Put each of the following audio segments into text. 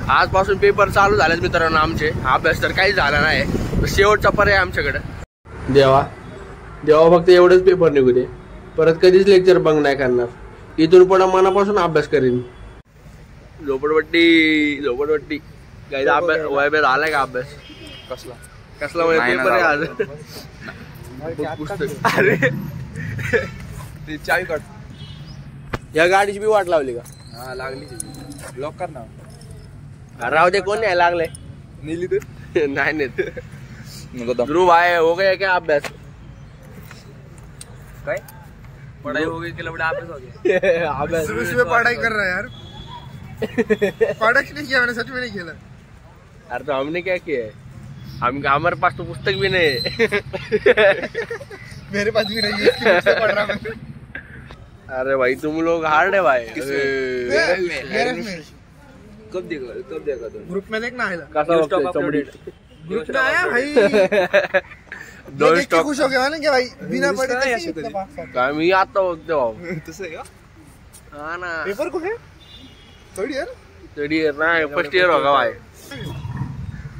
आजपासून पेपर चालू झालेत मित्रांनो आमचे. अभ्यास तर काही झाला नाही, शेवटचा पर्याय आमच्याकडे. देवा फक्त एवढंच पेपर निघू दे, परत कधीच लेक्चर बंक नाही करणार. इथून पुढे मनापासून अभ्यास करीन. झोपडपट्टी काही अभ्यास वय झालाय का? अभ्यास कसला पेपर आहे आज? पुस्तक. अरे ती चावी काढ. या गाडीची बी वाट लावली का? हा लागली. लॉक कर ना. राव दे, कोण नाही लागले? नेली तू? नाही नेत. ध्रुव भाई हो गया क्या अभ्यास? काय पढ़ाई हो गई कि लबड़ा अभ्यास हो गया? अभ्यास सुबह पढ़ाई कर रहा है यार. पढ़ा नहीं किया मैंने, सच में नहीं खेला. अरे तो हमने क्या किया है? हमारे पास तो पुस्तक भी नहीं है. मेरे पास भी नहीं है, पढ़ रहा मैं. अरे भाई तुम लोग हार्ड है भाई. कब देखा तुम? ग्रुप में देखना है. ग्रुप में आया भाई. दोन स्टॉक खुश हो गया ना क्या भाई? बिना पढ़े मी आता भाऊ. तसं आहे का? हा ना. पेपर कुठे? थर्ड ईयर ना, फर्स्ट ईयर होगा भाई.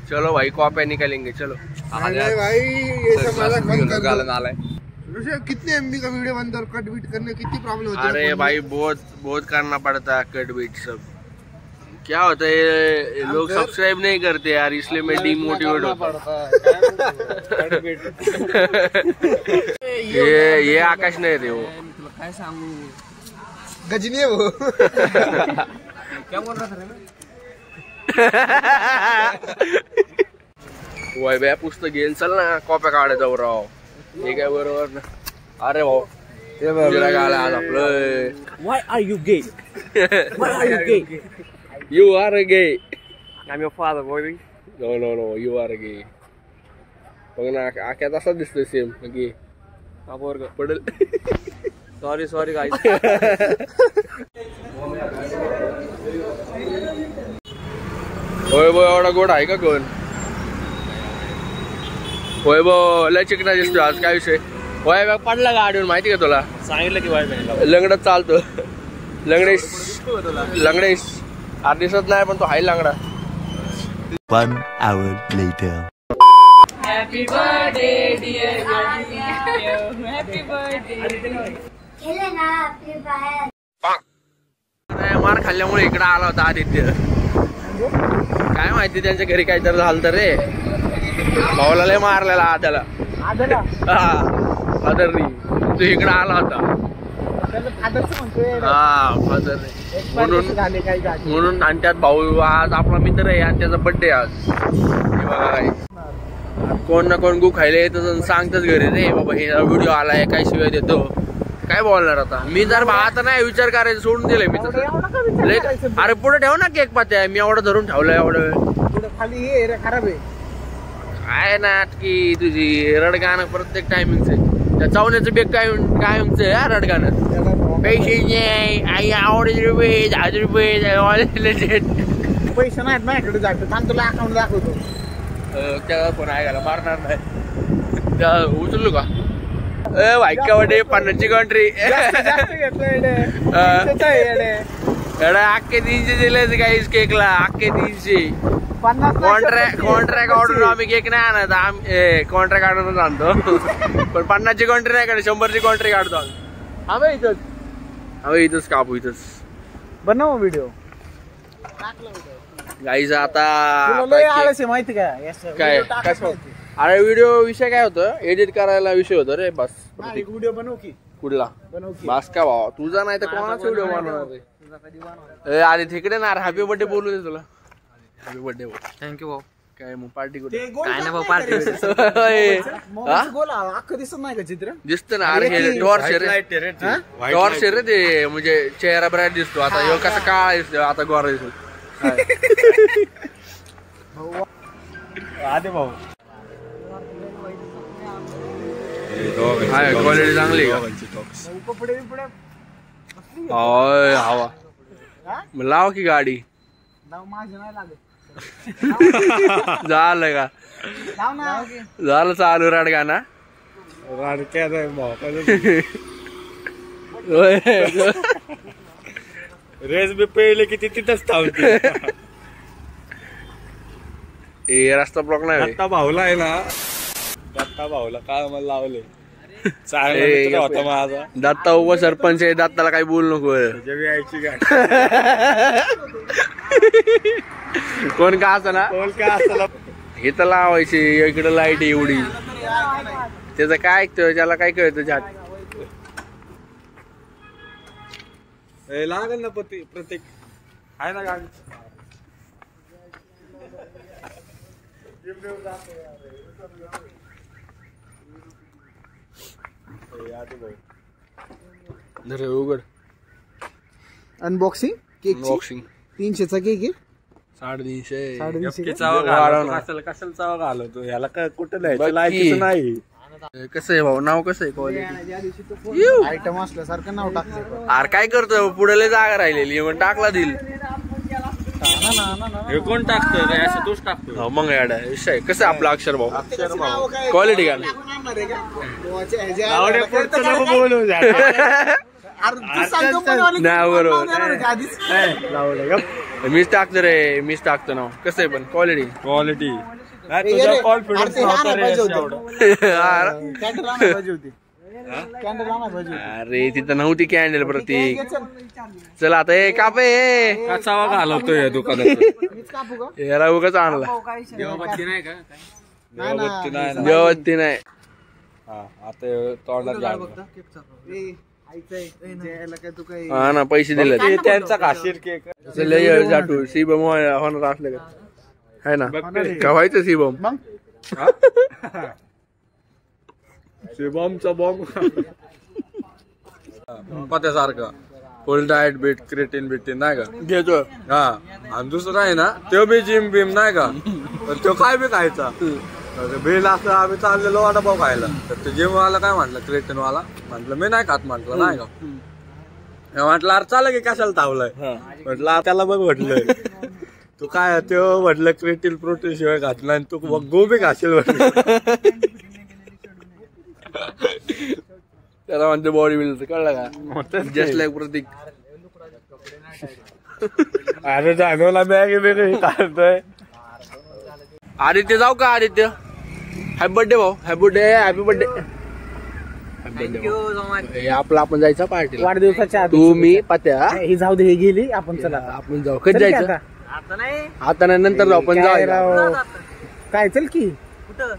चलो भाई कॉपियां निकालेंगे. चलो भाई ये सब मजाक बंद कर. कितने MB का वीडियो बनता है, कट बीट करने कितनी प्रॉब्लम होती है? अरे भाई बहुत करना पड़ता है कट बीट सब. क्या होता है लोग सब्सक्राइब नहीं करते यार, इसलिए मैं डिमोटिवेट होता हूँ. ये आकाश नहीं रे, वो काय सांगू गजनी है वो. क्या बोल रहा था रे? वय बे पुस्तक घेऊन चल ना, कॉप्या काढत जाऊ राव. ठीक आहे बरोबर ना. अरे भाऊ आज आपलं. Why are you gay? Why are you gay? You are gay. I'm your father, boy. No, you are gay. बघ ना आख्या तसा दिसतोय सेम गे. बाबर पडेल. Sorry guys. होय बो एवढा गोड आहे का कोण? होय बो लय चिकना दिसतो आज. काय विषय? होय बघ पडला गाडीवर, माहिती का तुला? सांगितलं की वाय लंगडत चालतो. लंगडेश आज दिसत नाही पण तो हाय लांगडा. 1 hour later. Happy birthday dear Aditya. Happy birthday. खेले ना आपली बाहेर. मार खाल्ल्यामुळे इकडे आला होता आदित्य. काय माहिती त्यांच्या घरी काहीतरी झालं तर रे. भाऊला लय मारलेला आद्याला. फादरनी तू इकडे आला होता. फादर म्हणून आणि त्यात भाऊ आज आपला मित्र आहे आणि त्याचा बर्थडे आज. बघा काय कोण ना कोण गु खायला येतं सांगतच घरी रे बाबा हे व्हिडिओ आलाय, काय शिवाय देतो. काय बोलणार आता मी? जर आता नाही विचार करायचं सोडून दिलंय मी तसं. अरे पुढे ठेव ना केक पात्या. मी एवढं धरून ठेवलंय एवढं वेळ. खाली हे खराब आहे काय नाटकी तुझी. रडगाणं प्रत्येक टायमिंगच आहे. त्या चावण्याचं बेग कायमच आहे रडगाणं. पैसे आई आवडे रुपये 1000 रुपये पैसे नाहीत माझ्याकडे. जातो थांब तुला अकाउंट दाखवतो. त्या पण ऐकायला मारणार नाही. त्या उचलू का? वाईकावडे 50ची कंट्री अख्खे 300 दिले काहीच केकला. अख्खे 300 कॉन्ट्रॅक्ट ऑर्डर आम्ही केक नाही आणत. कॉन्ट्रॅक्ट आणूनच आणतो. पण 50ची कंट्री नाही काढत, 100ची कंट्री काढतो. आम्ही इथंच कापू. इथंच बनव व्हिडिओ गाईज. आता माहिती काय अरे व्हिडिओ विषय काय होतं, एडिट करायला विषय होतो रे. बस व्हिडिओ बनवू की कुठला बस का भावा तुझा नाही तर कोणाचा व्हिडिओ बनवणार. आधी तिकडे ना हॅपी बर्थडे बोलू दे तुला. हॅपी बर्थडे थँक्यू भाऊ. काय मग पार्टी कुठे? काय ना भाऊ पार्टी अख्खं दिसत नाही का चित्र? दिसतं ना. अरे टॉर्च रे ते म्हणजे चेहरा ब्राईट दिसतो. आता ह्यो कसा काळा दिसतो, आता गोरा दिसतो. आधे भाऊ क्वालिटी चांगली का? हवा लाव की गाडी. झालं का? झालं चालू रडगाणा. रेस बी पेले किती तिथंच थांबते. ए रस्ता ब्लॉक नाही होय. दत्ता भाऊला आहे ना, दत्ता भाऊला काय मला लावले चांगला मित्र होता माझा. दत्ता उपसरपंच आहे, दत्ताला काही बोलू नको. जेवी यायची गाडी कोण का असं ना बोल काय असला हे तर लावायची. इकडे लाईट एवढी, त्याचं काय ऐकतोय, त्याला काय कळतं झाट. लागल ना प्रत्येक आहे ना गाडी. उघड अनबॉक्सिंग केक. बॉक्सिंग 300चा केक आहे. 350. 350 कशाला चावा घालवतो याला काय कुठं बघ लायचं की. नाही. कसं आहे भाऊ, नाव कसं आहे क्वालिटी. ज्या दिवशी तो आयटम असल्यासारखं नाव टाकलं. अरे काय करतो, पुढे लय जागा राहिलेली मग टाकला दिल. हे कोण टाकतं रे, असं तूच टाकतो. मग याडा विषय कसं आपला अक्षर भाऊ नाव काय? क्वालिटी का आपण आणणार आहे का? देवाच्या ह्याच्या- आवडे पुढचं नको बोलू अरे तू सांगतो पण वाली नाही, बरोबर. नाव देणार आहे का आधीच? मीच टाकतो रे, मीच टाकतो नाव. कसं आहे पण क्वालिटी. क्वालिटी हे तुझा रे, कॉन्फिडन्स अरे ते नव्हता आणायला रे पाहिजे असं होतं. एवढं. कॅन्डल आणायला पाहिजे होती. कॅन्डल आणायला पाहिजे होती. अरे तिथं नव्हती कॅन्डल प्रतीक. घे चल. चल आता हे कापे का चावा घालवतोय या दुकानात. मीच कापू का? याला उगाच आणला. देवबत्ती नाही ना. व्यवस्थित नाही. हा आता तोंडात घाल. ए, ऐकतंय. ज्याला काय तू काय हा ना पैसे दिले ते त्यांचा खाशीर केक. जाटू सीबम होणार असलं का है ना का व्हायचं सीबम. मग शिवमचा बॉम्ब पत्यासारखा फुल डाएट बीट क्रिएटिन बिटिन नाही का घेतो. हा. आणि दुसरा आहे ना तो बी जिम बिम नाही का, तर तो काय बी खायचा. बिल असं आम्ही चाललेलो वडापाव खायला, तर ते जिम वाला काय म्हटलं क्रिएटिन वाला, म्हटलं मी नाही खात, म्हटलं नाही का. म्हटलं अरे चाल की कशाला धावलाय, म्हटलं त्याला बघ म्हटलं तू काय तो म्हटलं क्रिएटिन प्रोटीन शिवाय घातला आणि तू गोबी खाशील म्हटलं. त्याला म्हणते बॉडी बिल्डर कळलं का, जस्ट लाईक प्रतीक. अरे जाणवला बॅग वेगळी काढतोय. आदित्य जाऊ का आदित्य. हॅपी बर्थडे भाऊ, हॅपी बर्थडे, हॅपी बर्थडे. आपला आपण जायचं पार्टीला. वाढदिवसाच्या आधी तू मी पत्या. ही जाऊ दे, ही गेली. आपण चला आपण जाऊ. कधी चल की जायचं. आता? आता नाही, नंतर जाऊ. पण काय जाऊ. राव. काय चल की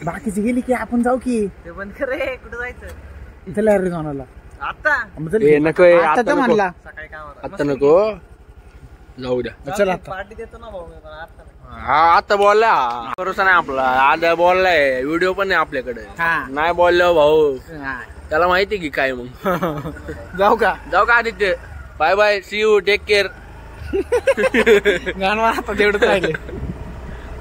बाकीची गेली की आपण जाऊ की. बंद कर रे, कुठं जायचं चला अरिझोनाला. आता मग चल ए की. नको, आता आता तर नको. म्हणला. सकाळी कामावर आता नको, जाऊ द्या. चल आता. पार्टी देतो ना भाऊ मी, पण आता नाही. हा आता बोलला, भरोसा नाही आपला. आता बोललाय, व्हिडिओ पण नाही आपल्याकडे. हा. नाही बोललो भाऊ, त्याला माहिती की काय. मग जाऊ का? जाऊ का Aditya. Bye bye, see you, take care. गाणं आता तेवढंच राहिले.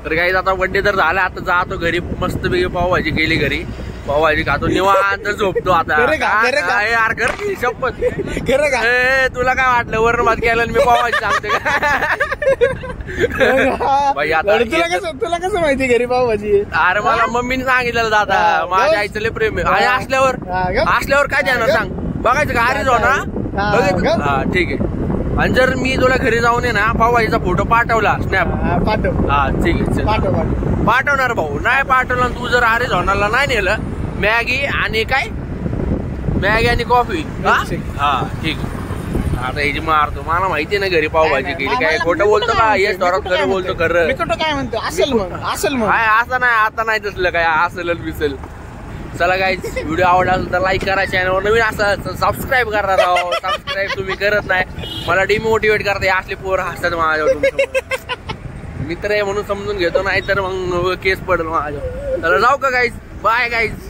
तर काही आता बर्थडे तर झाला, आता जातो घरी. मस्त पैकी पावभाजी केली घरी, पावभाजी खातो, निवांत झोपतो आता. खरं का? खरं का? काय यार कर की शपथ. खरं का? ए, तुला काय वाटलं वरण भात केलं आणि मी पावभाजी सांगते का. बाई आता अरे तुला कसं माहिती घरी पावभाजी आहे? अरे मला मम्मीने सांगितलेलं दादा, हा, माझ्या आईचं लय प्रेम आहे. आणि असल्यावर हा, गप. असल्यावर काय देणार सांग. बघायचं का अरे जाऊ ना. हा, बघितलं गप. हा ठीक आहे. आणि जर मी तुला घरी जाऊन आहे ना पावभाजीचा फोटो पाठवला स्नॅप, हा, पाठव हा ठीक आहे चल. पाठव. पाठवणार भाऊ. नाही पाठवला तू जर अरे झोनाला नाही नेलं, मॅगी आणि काय, मॅगी आणि कॉफी. हा ठीक आहे. आता हे जे मारतो, मला माहिती ना घरी पावभाजी केली. काय खोटं बोलतो का, येस थोरात खरं बोलतो मी खरं. कुठं काय म्हणतो, असेल मग, असेल मग. काय असं नाही, आता नाही तसलं काय असेल बिसेल. चला काय, व्हिडिओ आवडला असेल तर लाईक करा, चॅनलवर नवीन असं सबस्क्राईब करा राव. सबस्क्राईब तुम्ही करत नाही, मला डिमोटिवेट करता. असले पोर हसतात माझ्यावर. मित्र आहे म्हणून समजून घेतो, नाही तर मग केस पडेल माझ्यावर. चला जाऊ का गाईज, बाय गाईज.